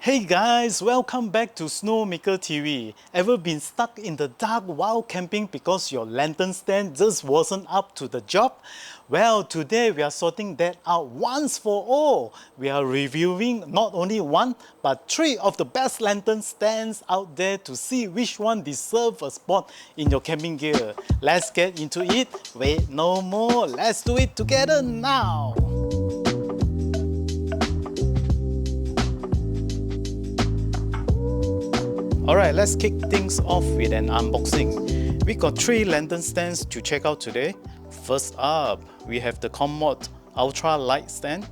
Hey guys, welcome back to SnowMakerTV. Ever been stuck in the dark while camping because your lantern stand just wasn't up to the job? Well, today we are sorting that out once for all. We are reviewing not only one, but 3 of the best lantern stands out there to see which one deserves a spot in your camping gear. Let's get into it. Wait no more, let's do it together now. Alright, let's kick things off with an unboxing. We got 3 lantern stands to check out today. First up, we have the Kommot Ultra Light Stand.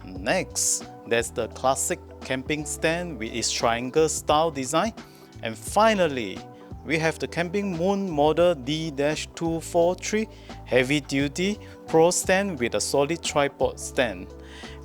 Next, there's the classic camping stand with its triangle style design. And finally, we have the Camping Moon Model D-243 Heavy Duty Pro Stand with a solid tripod stand.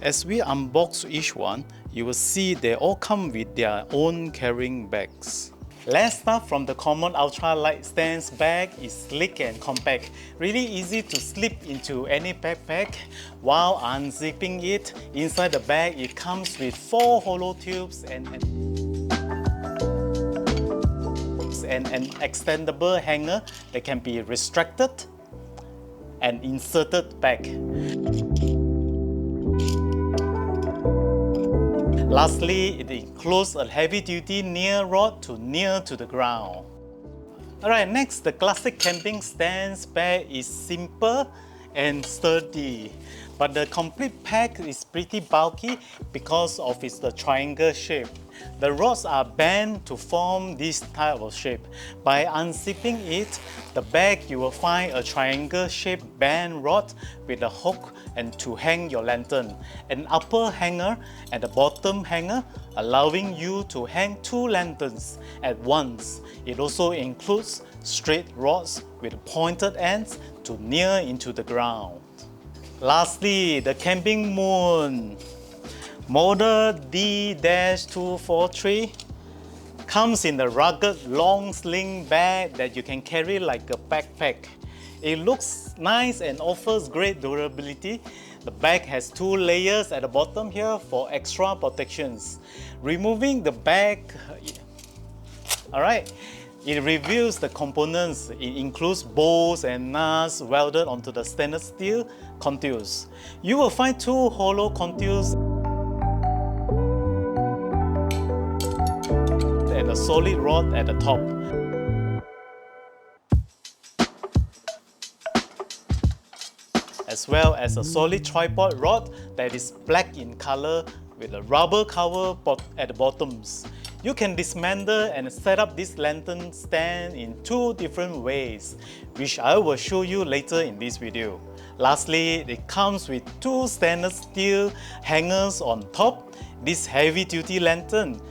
As we unbox each one, you will see they all come with their own carrying bags. Let's start from the Kommot Ultra Light Stand's bag. Is sleek and compact, really easy to slip into any backpack. While unzipping it, inside the bag it comes with 4 hollow tubes and an extendable hanger that can be retracted and inserted back. Lastly, it includes a heavy-duty near rod to near to the ground. Alright, next, the classic camping stand's bag is simple and sturdy, but the complete pack is pretty bulky because of its triangle shape. The rods are bent to form this type of shape. By unzipping it, the bag you will find a triangle-shaped bent rod with a hook and to hang your lantern, an upper hanger and a bottom hanger, allowing you to hang 2 lanterns at once. It also includes straight rods with pointed ends to near into the ground. Lastly, the Camping Moon Model D-243 comes in a rugged long sling bag that you can carry like a backpack. It looks nice and offers great durability. The bag has 2 layers at the bottom here for extra protections. Removing the bag, alright, it reveals the components. It includes bolts and nuts welded onto the stainless steel contours. You will find 2 hollow contours and a solid rod at the top. As well as a solid tripod rod that is black in color with a rubber cover at the bottoms. You can dismantle and set up this lantern stand in 2 different ways, which I will show you later in this video. Lastly, it comes with 2 stainless steel hangers on top. This heavy-duty lantern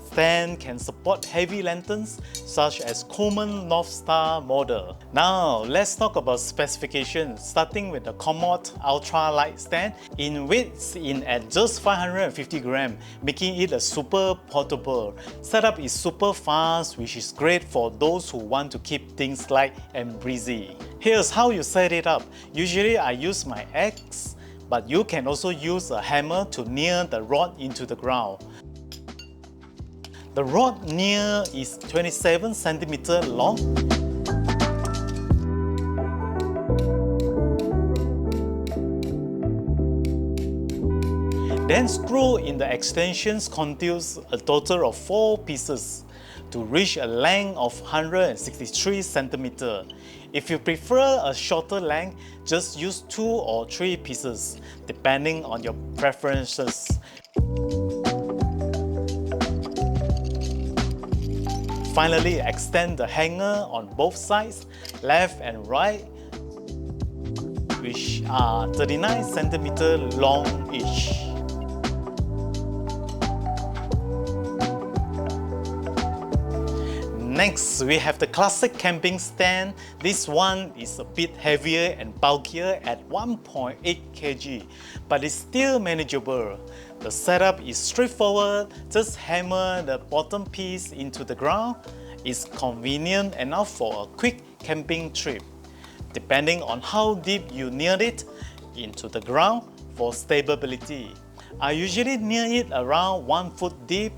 stand can support heavy lanterns such as Kommot North Star model. Now let's talk about specifications, starting with the Kommot Ultra Light Stand. In weight, it's in at just 550 grams, making it a super portable. Setup is super fast, which is great for those who want to keep things light and breezy. Here's how you set it up. Usually I use my axe, but you can also use a hammer to nail the rod into the ground. The rod nail is 27 cm long. Then screw in the extensions contours a total of 4 pieces to reach a length of 163 cm. If you prefer a shorter length, just use 2 or 3 pieces, depending on your preferences. Finally, extend the hanger on both sides, left and right, which are 39 cm long each. Next, we have the classic camping stand. This one is a bit heavier and bulkier at 1.8 kg, but it's still manageable. The setup is straightforward, just hammer the bottom piece into the ground. It's convenient enough for a quick camping trip. Depending on how deep you nail it into the ground for stability. I usually nail it around 1 foot deep.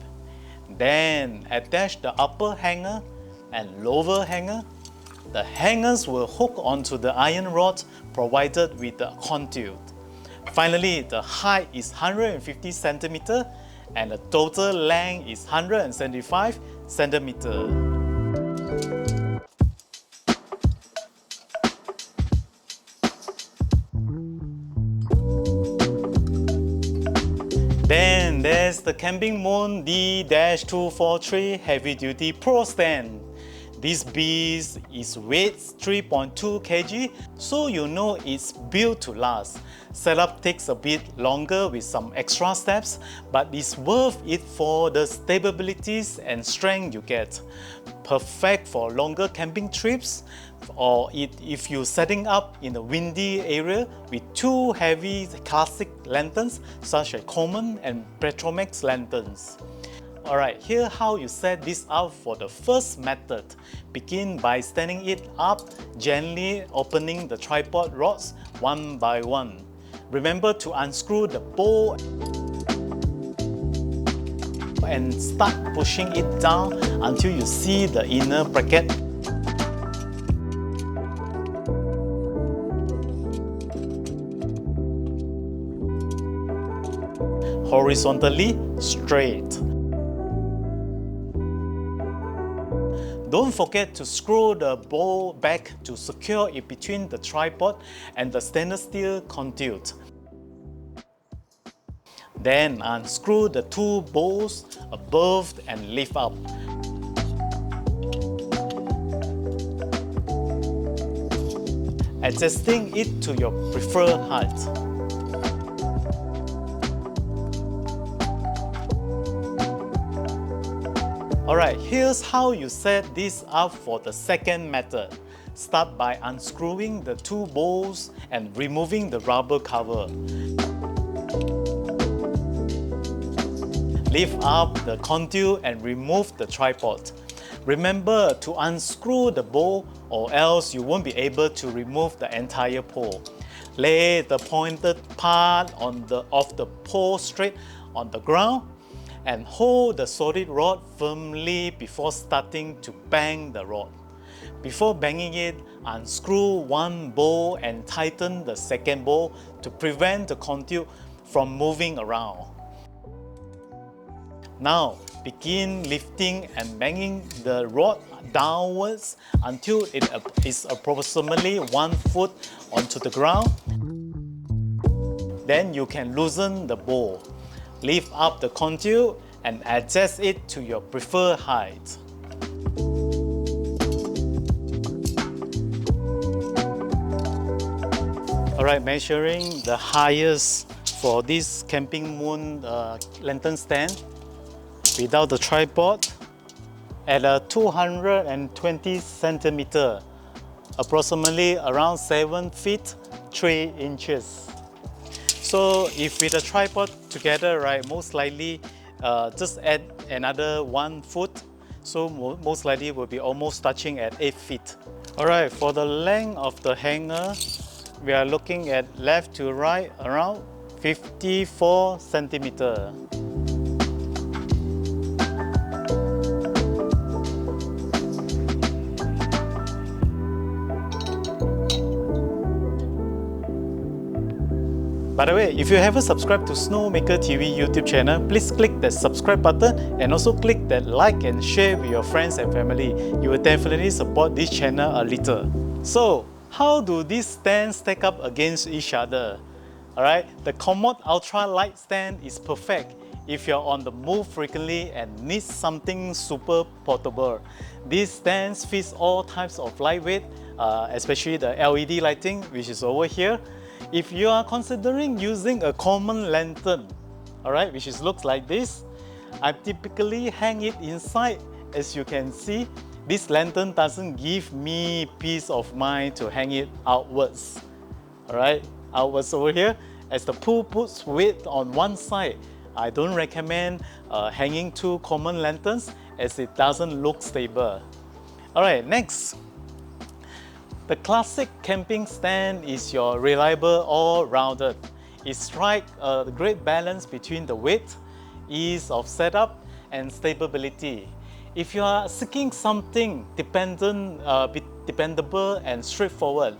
Then attach the upper hanger and lower hanger. The hangers will hook onto the iron rod provided with the conduit. Finally, the height is 150 cm and the total length is 175 cm. Then there's the Camping Moon D-243 Heavy Duty Pro Stand. This beast is weight 3.2 kg, so you know it's built to last. Setup takes a bit longer with some extra steps, but it's worth it for the stabilities and strength you get. Perfect for longer camping trips, or if you're setting up in a windy area with two heavy classic lanterns such as Kommot and Petromax lanterns. Alright, here how you set this up for the first method. Begin by standing it up, gently opening the tripod rods one by one. Remember to unscrew the bow and start pushing it down until you see the inner bracket. Horizontally straight. Don't forget to screw the bow back to secure it between the tripod and the stainless steel conduit. Then unscrew the two bows above and lift up. Adjusting it to your preferred height. Alright, here's how you set this up for the second method. Start by unscrewing the two bows and removing the rubber cover. Lift up the conduit and remove the tripod. Remember to unscrew the bow or else you won't be able to remove the entire pole. Lay the pointed part of the pole straight on the ground and hold the solid rod firmly before starting to bang the rod. Before banging it, unscrew one bow and tighten the second bow to prevent the conduit from moving around. Now, begin lifting and banging the rod downwards until it is approximately 1 foot onto the ground. Then you can loosen the bow. Lift up the conduit and adjust it to your preferred height. Alright, measuring the highest for this Camping Moon lantern stand without the tripod at 220 centimeter, approximately around 7 feet 3 inches. So if with the tripod together, right, most likely just add another 1 foot, so most likely will be almost touching at 8 feet. Alright, for the length of the hanger, we are looking at left to right around 54 centimeter. By the way, if you haven't subscribed to SnowMakerTV YouTube channel, please click that subscribe button and also click that like and share with your friends and family. You will definitely support this channel a little. So, how do these stands stack up against each other? Alright, the Kommot Ultra Light stand is perfect if you're on the move frequently and need something super portable. These stands fit all types of lightweight, especially the LED lighting, which is over here. If you are considering using a common lantern, alright, which looks like this, I typically hang it inside. As you can see, this lantern doesn't give me peace of mind to hang it outwards. Alright, outwards over here. As the pool puts weight on one side, I don't recommend hanging two common lanterns as it doesn't look stable. Alright, next. The classic camping stand is your reliable all-rounded. It strikes a great balance between the weight, ease of setup, and stability. If you are seeking something dependable and straightforward,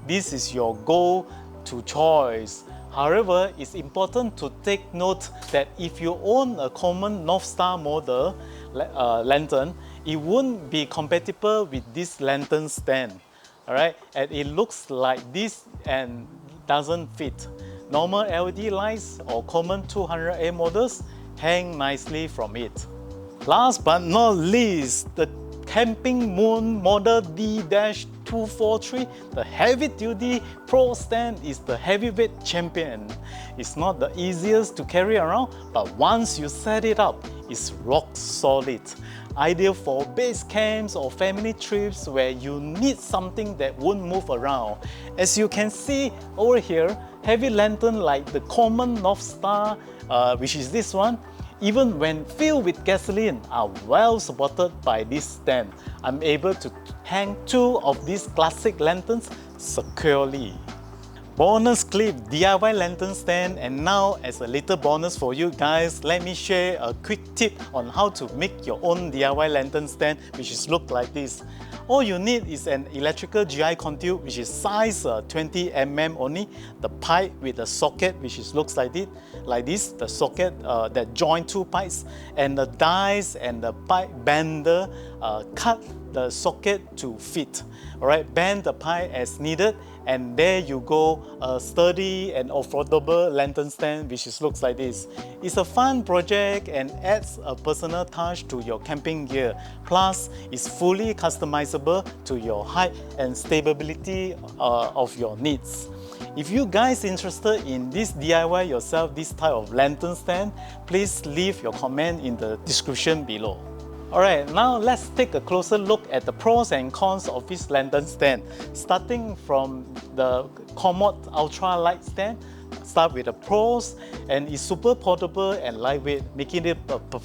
this is your go-to choice. However, it's important to take note that if you own a common North Star model lantern, it won't be compatible with this lantern stand. Alright, and it looks like this and doesn't fit. Normal LED lights or common 200A models hang nicely from it. Last but not least, the Camping Moon Model D-243, the heavy-duty Pro stand is the heavyweight champion. It's not the easiest to carry around, but once you set it up, it's rock solid. Ideal for base camps or family trips where you need something that won't move around. As you can see over here, heavy lantern like the common North Star, which is this one, even when filled with gasoline, are well supported by this stand. I'm able to hang 2 of these classic lanterns securely. Bonus clip DIY lantern stand, and now as a little bonus for you guys, let me share a quick tip on how to make your own DIY lantern stand, which is look like this. All you need is an electrical GI conduit, which is size 20 mm only, the pipe with the socket, which is looks like this, the socket that join 2 pipes, and the dies and the pipe bender cut the socket to fit. Alright, bend the pipe as needed, and there you go, a sturdy and affordable lantern stand which is looks like this. It's a fun project and adds a personal touch to your camping gear. Plus, it's fully customizable to your height and stability of your needs. If you guys interested in this DIY yourself, this type of lantern stand, please leave your comment in the description below. Alright, now let's take a closer look at the pros and cons of this lantern stand. Starting from the Kommot Ultra Light stand, start with the pros, and it's super portable and lightweight, making it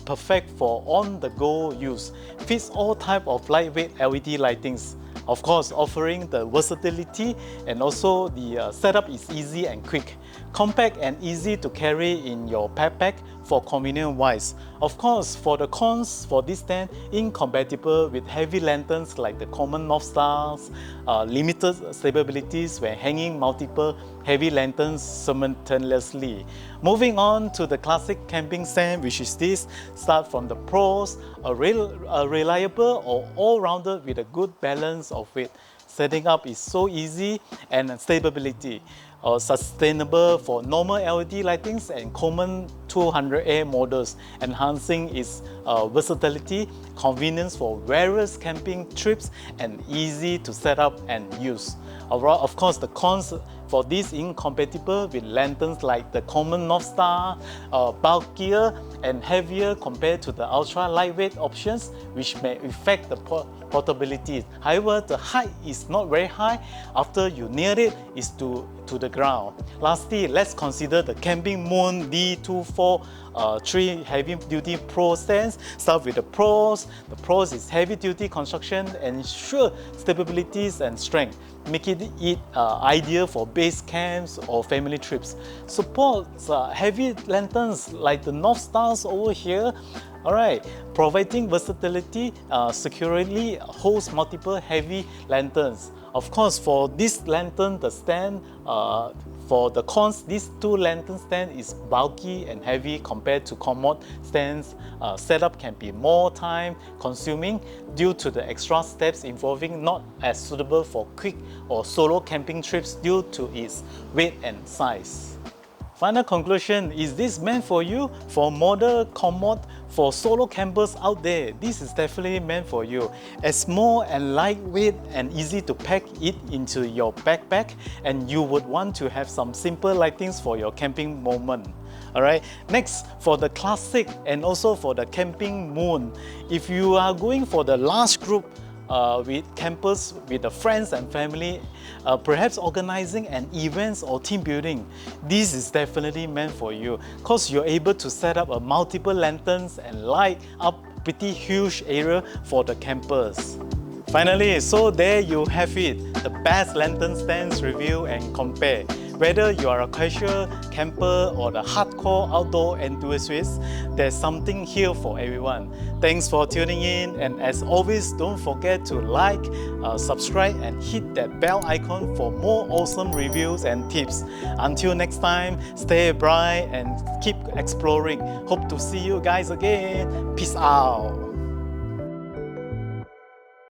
perfect for on-the-go use. Fits all type of lightweight LED lightings. Of course, offering the versatility, and also the setup is easy and quick. Compact and easy to carry in your backpack for convenience wise. Of course, for the cons for this stand, incompatible with heavy lanterns like the common North Stars, limited stabilities when hanging multiple heavy lanterns simultaneously. Moving on to the classic camping stand, which is this. Start from the pros, a reliable or all-rounded with a good balance of weight. Setting up is so easy, and stability. Sustainable for normal LED lightings and common 200A models, enhancing its versatility, convenience for various camping trips, and easy to set up and use. Of course, the cons for this incompatible with lanterns like the common North Star, bulkier and heavier compared to the ultra lightweight options, which may affect the portability. However, the height is not very high. After you near it, is to the ground. Lastly, let's consider the Camping Moon D243 Heavy Duty Pro stands. Start with the pros. The pros is heavy duty construction, ensure stability and strength, making it ideal for base camps or family trips. Supports heavy lanterns like the North Stars over here. Alright, providing versatility, securely holds multiple heavy lanterns. Of course, for this lantern, the stand, for the cons, these 2 lantern stand is bulky and heavy compared to Kommot stands. Setup can be more time consuming due to the extra steps involving, not as suitable for quick or solo camping trips due to its weight and size. Final conclusion, is this meant for you? For model Kommot, for solo campers out there, this is definitely meant for you. As small and lightweight and easy to pack it into your backpack, and you would want to have some simple lightings for your camping moment. Alright, next for the classic and also for the Camping Moon. If you are going for the large group with campers, with the friends and family, perhaps organizing an events or team building, this is definitely meant for you, because you're able to set up a multiple lanterns and light up pretty huge area for the campers. Finally, so there you have it, the best lantern stands review and compare. Whether you are a casual camper or the hardcore outdoor enthusiast, there's something here for everyone. Thanks for tuning in, and as always, don't forget to like, subscribe and hit that bell icon for more awesome reviews and tips. Until next time, stay bright and keep exploring. Hope to see you guys again. Peace out.